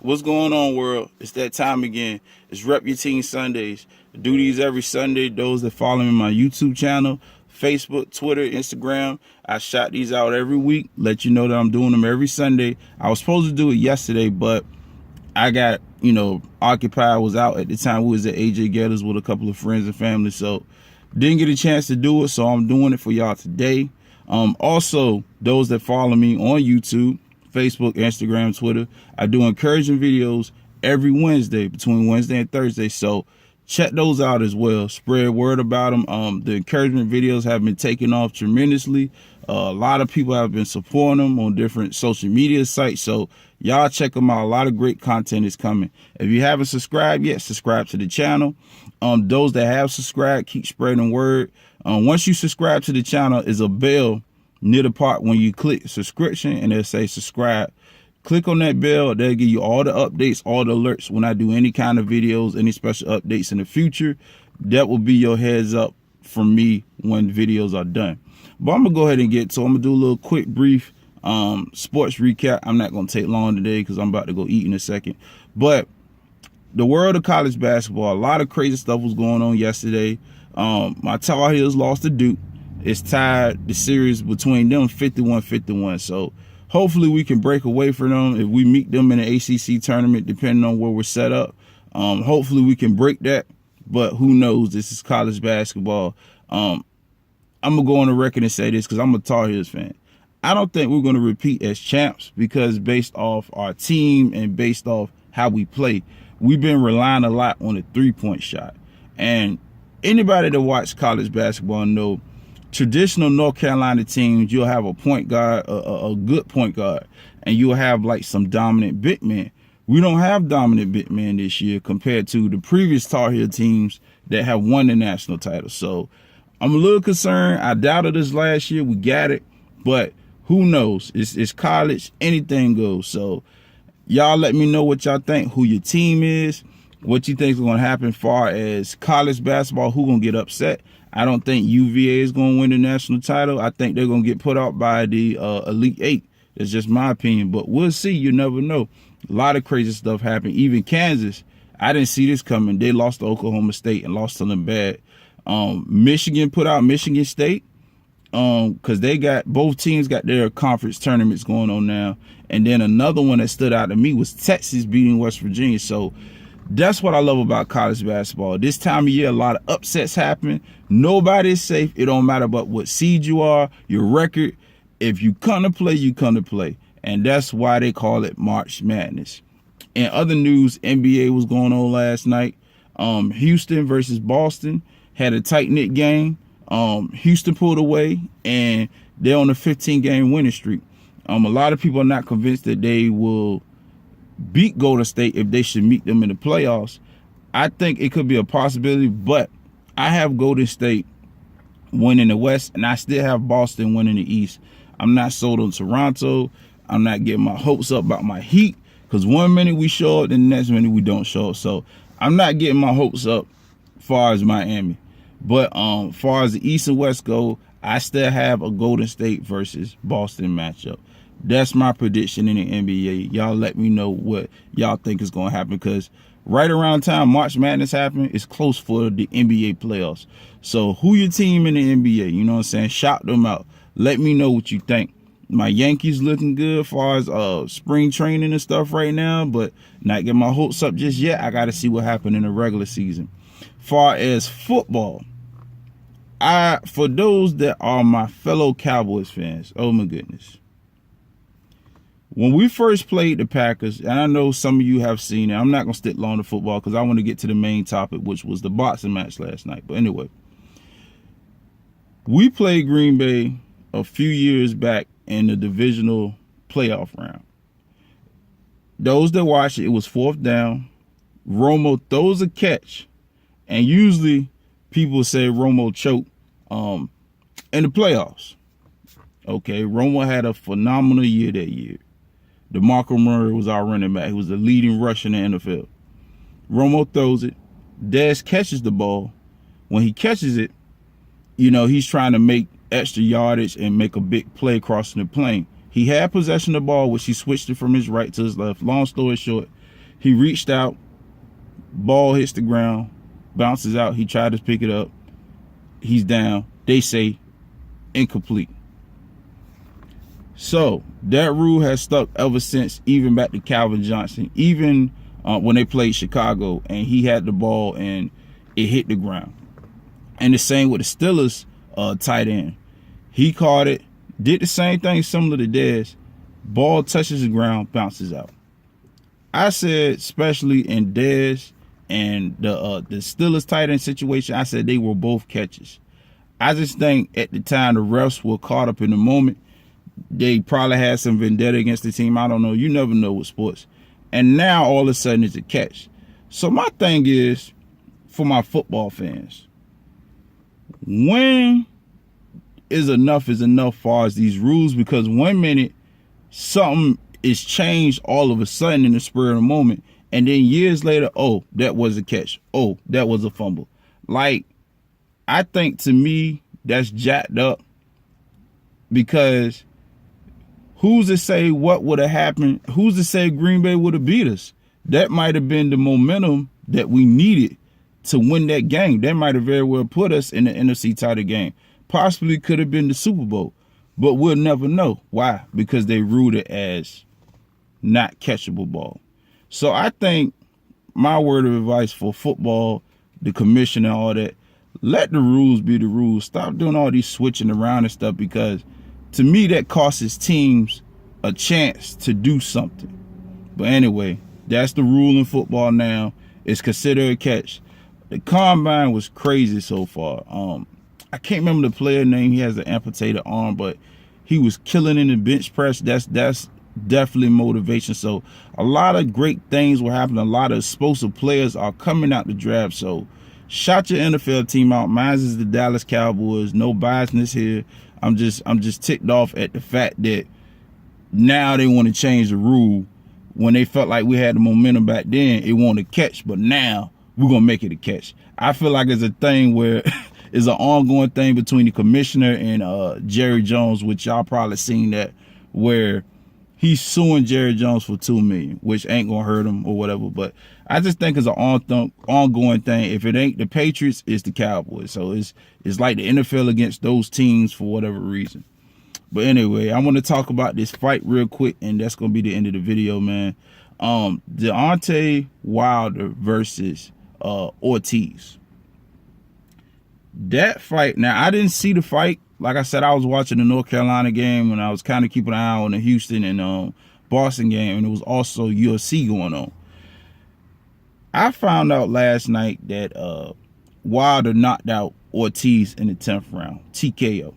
What's going on, world? It's that time again. It's Rep Your Team Sundays. I do these every Sunday. Those that follow me on my YouTube channel, Facebook, Twitter, Instagram, I shot these out every week. Let you know that I'm doing them every Sunday. I was supposed to do it yesterday, but I got, occupied. I was out at the time. We was at AJ Getters with a couple of friends and family, so didn't get a chance to do it, so I'm doing it for y'all today. Also, those that follow me on YouTube, Facebook, Instagram, Twitter, I do encouraging videos every Wednesday, between Wednesday and Thursday, so check those out as well. Spread word about them. The encouragement videos have been taking off tremendously. A lot of people have been supporting them on different social media sites, so y'all check them out. A lot of great content is coming. If you haven't subscribed yet, subscribe to the channel. Those that have subscribed, keep spreading word. Once you subscribe to the channel, is a bell near the part when you click subscription, and it'll say subscribe. Click on that bell. They'll give you all the updates, all the alerts when I do any kind of videos, any special updates in the future. That will be your heads up from me when videos are done. But I'm gonna go ahead and get to. I'm gonna do a little quick, brief sports recap. I'm not gonna take long today because I'm about to go eat in a second. But the world of college basketball, a lot of crazy stuff was going on yesterday. My Tar Heels lost to Duke. It's tied the series between them 51-51. So hopefully we can break away from them if we meet them in the ACC tournament, depending on where we're set up. Hopefully we can break that, but who knows? This is college basketball. I'm going to go on the record and say this because I'm a Tar Heels fan. I don't think we're going to repeat as champs because based off our team and based off how we play, we've been relying a lot on the three-point shot. And anybody that watch college basketball know traditional North Carolina teams, you'll have a point guard, a good point guard, and you'll have like some dominant big men. We don't have dominant big men this year compared to the previous Tar Heel teams that have won the national title. So I'm a little concerned. I doubted us last year. We got it, but who knows? It's college. Anything goes. So y'all let me know what y'all think, who your team is, what you think is going to happen as far as college basketball, who going to get upset. I don't think UVA is going to win the national title. I think they're going to get put out by the Elite Eight. That's just my opinion, but we'll see. You never know. A lot of crazy stuff happened. Even Kansas, I didn't see this coming. They lost to Oklahoma State and lost to them bad. Michigan put out Michigan State because they got, both teams got their conference tournaments going on now. And then another one that stood out to me was Texas beating West Virginia. So that's what I love about college basketball. This time of year, a lot of upsets happen. Nobody is safe. It don't matter about what seed you are, your record. If you come to play, you come to play. And that's why they call it March Madness. In other news, NBA was going on last night. Houston versus Boston had a tight-knit game. Houston pulled away, and they're on a 15-game winning streak. A lot of people are not convinced that they will beat Golden State if they should meet them in the playoffs. I think it could be a possibility, but I have Golden State winning the West, and I still have Boston winning the East. I'm not sold on Toronto. I'm not getting my hopes up about my Heat because one minute we show up, and the next minute we don't show up. So I'm not getting my hopes up as far as Miami. But as far as the East and West go, I still have a Golden State versus Boston matchup. That's my prediction in the NBA. Y'all let me know what y'all think is going to happen because right around time March Madness happen, it's close for the NBA playoffs. So who your team in the NBA? You know what I'm saying? Shout them out. Let me know what you think. My Yankees looking good as far as spring training and stuff right now, but not getting my hopes up just yet. I got to see what happened in the regular season. Far as football, for those that are my fellow Cowboys fans, oh my goodness. When we first played the Packers, and I know some of you have seen it, I'm not going to stick long to football because I want to get to the main topic, which was the boxing match last night. But anyway, we played Green Bay a few years back in the divisional playoff round. Those that watched it, it was fourth down. Romo throws a catch, and usually people say Romo choked in the playoffs. Okay, Romo had a phenomenal year that year. DeMarco Murray was our running back. He was the leading rusher in the NFL. Romo throws it. Dez catches the ball. When he catches it, he's trying to make extra yardage and make a big play crossing the plane. He had possession of the ball, which he switched it from his right to his left. Long story short, He reached out, ball hits the ground, bounces out. He tried to pick it up. He's down. They say incomplete. So that rule has stuck ever since, even back to Calvin Johnson, even when they played Chicago and he had the ball and it hit the ground. And the same with the Steelers tight end. He caught it, did the same thing similar to Dez. Ball touches the ground, bounces out. I said, especially in Dez and the Steelers tight end situation, I said they were both catches. I just think at the time the refs were caught up in the moment. They probably had some vendetta against the team. I don't know. You never know with sports. And now all of a sudden it's a catch. So my thing is, for my football fans, when is enough far as these rules? Because 1 minute something is changed all of a sudden in the spur of the moment, and then years later, oh, that was a catch. Oh, that was a fumble. Like, I think to me that's jacked up, because who's to say what would have happened? Who's to say Green Bay would have beat us? That might have been the momentum that we needed to win that game. That might have very well put us in the NFC title game. Possibly could have been the Super Bowl, but we'll never know. Why? Because they ruled it as not catchable ball. So I think my word of advice for football, the commission and all that, let the rules be the rules. Stop doing all these switching around and stuff, because to me that costs teams a chance to do something. But anyway, that's the rule in football now. It's considered a catch. The combine was crazy so far. I can't remember the player name. He has an amputated arm, but he was killing in the bench press. That's definitely motivation. So a lot of great things will happen. A lot of explosive players are coming out the draft. So shout your NFL team out. Mine is the Dallas Cowboys. No biasness here. I'm just ticked off at the fact that now they want to change the rule. When they felt like we had the momentum back then, it wasn't a catch, but now we're gonna make it a catch. I feel like it's a thing where it's an ongoing thing between the commissioner and Jerry Jones, which y'all probably seen that, where he's suing Jerry Jones for $2 million, which ain't gonna hurt him or whatever. But I just think it's an ongoing thing. If it ain't the Patriots, it's the Cowboys. So it's like the NFL against those teams for whatever reason. But anyway, I want to talk about this fight real quick, and that's gonna be the end of the video, man. Deontay Wilder versus Ortiz. That fight, now I didn't see the fight. Like I said, I was watching the North Carolina game, and I was kind of keeping an eye on the Houston and Boston game, and it was also UFC going on. I found out last night that Wilder knocked out Ortiz in the 10th round, TKO.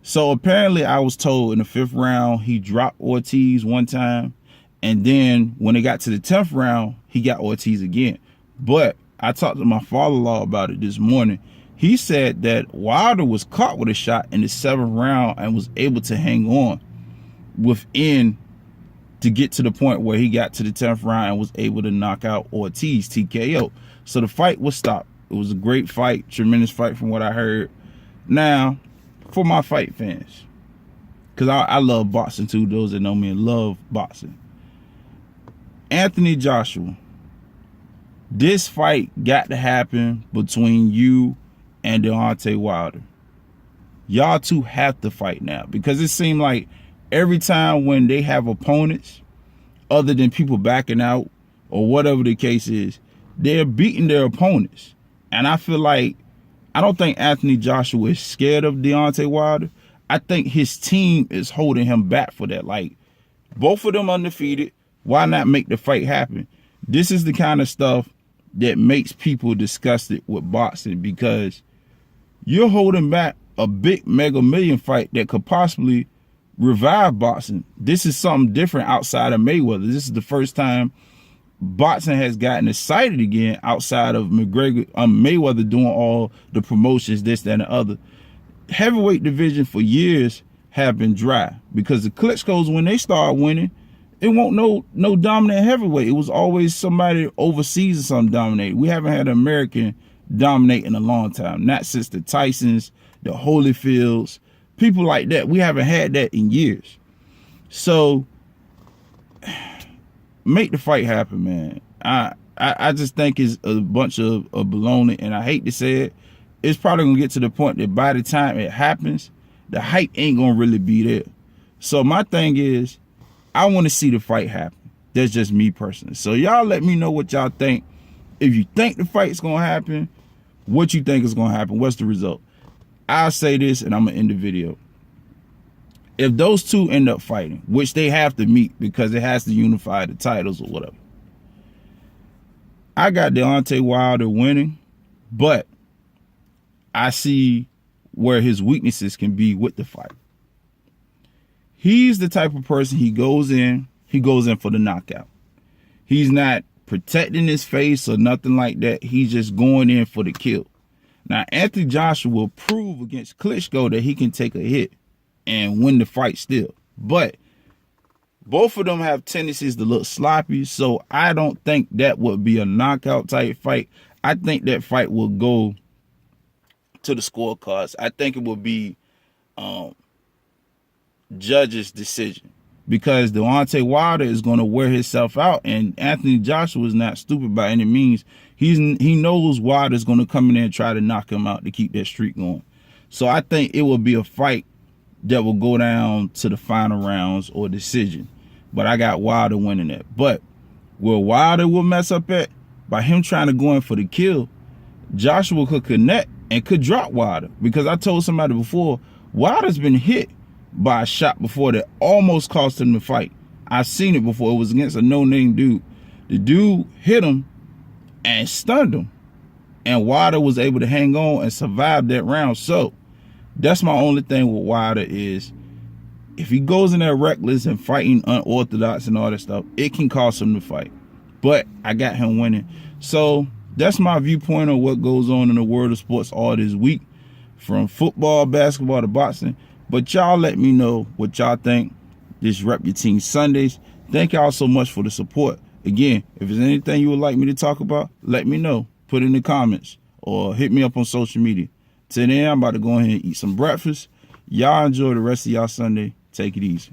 So apparently I was told in the 5th round he dropped Ortiz one time, and then when it got to the 10th round, he got Ortiz again. But I talked to my father-in-law about it this morning. He said that Wilder was caught with a shot in the 7th round and was able to hang on within to get to the point where he got to the 10th round and was able to knock out Ortiz, TKO. So the fight was stopped. It was a great fight, tremendous fight from what I heard. Now, for my fight fans, because I love boxing too, those that know me love boxing. Anthony Joshua, this fight got to happen between you and Deontay Wilder. Y'all two have to fight now, because it seemed like every time when they have opponents, other than people backing out or whatever the case is, they're beating their opponents. And I feel like, I don't think Anthony Joshua is scared of Deontay Wilder. I think his team is holding him back for that. Like, both of them undefeated. Why not make the fight happen? This is the kind of stuff that makes people disgusted with boxing, because you're holding back a big Mega Million fight that could possibly revive boxing. This is something different outside of Mayweather. This is the first time boxing has gotten excited again outside of Mayweather doing all the promotions, this, that, and the other. Heavyweight division for years have been dry, because the Klitschko's, when they start winning, it won't no dominant heavyweight. It was always somebody overseas or something dominated. We haven't had an American dominate in a long time. Not since the Tysons, the Holyfields, people like that. We haven't had that in years. So make the fight happen, man. I just think it's a bunch of baloney, and I hate to say it. It's probably gonna get to the point that by the time it happens, the hype ain't gonna really be there. So my thing is, I want to see the fight happen. That's just me personally. So y'all let me know what y'all think. If you think the fight's gonna happen, what you think is gonna happen, what's the result? I'll say this, and I'm gonna end the video. If those two end up fighting, which they have to meet because it has to unify the titles or whatever, I got Deontay Wilder winning, but I see where his weaknesses can be with the fight. He's the type of person, he goes in for the knockout. He's not protecting his face or nothing like that. He's just going in for the kill. Now, Anthony Joshua will prove against Klitschko that he can take a hit and win the fight still. But both of them have tendencies to look sloppy, so I don't think that would be a knockout type fight. I think that fight will go to the scorecards. I think it will be judge's decision, because Deontay Wilder is going to wear himself out, and Anthony Joshua is not stupid by any means. He knows Wilder's going to come in there and try to knock him out to keep that streak going. So I think it will be a fight that will go down to the final rounds or decision. But I got Wilder winning that. But where Wilder will mess up at, by him trying to go in for the kill, Joshua could connect and could drop Wilder. Because I told somebody before, Wilder's been hit by a shot before that almost cost him the fight. I've seen it before. It was against a no-name dude. The dude hit him and stunned him, and Wilder was able to hang on and survive that round. So that's my only thing with Wilder is, if he goes in there reckless and fighting unorthodox and all that stuff, it can cost him the fight. But I got him winning. So that's my viewpoint on what goes on in the world of sports all this week, from football, basketball to boxing. But y'all let me know what y'all think. This Rep Your Team Sundays. Thank y'all so much for the support. Again, if there's anything you would like me to talk about, let me know. Put it in the comments or hit me up on social media. Till then, I'm about to go ahead and eat some breakfast. Y'all enjoy the rest of y'all Sunday. Take it easy.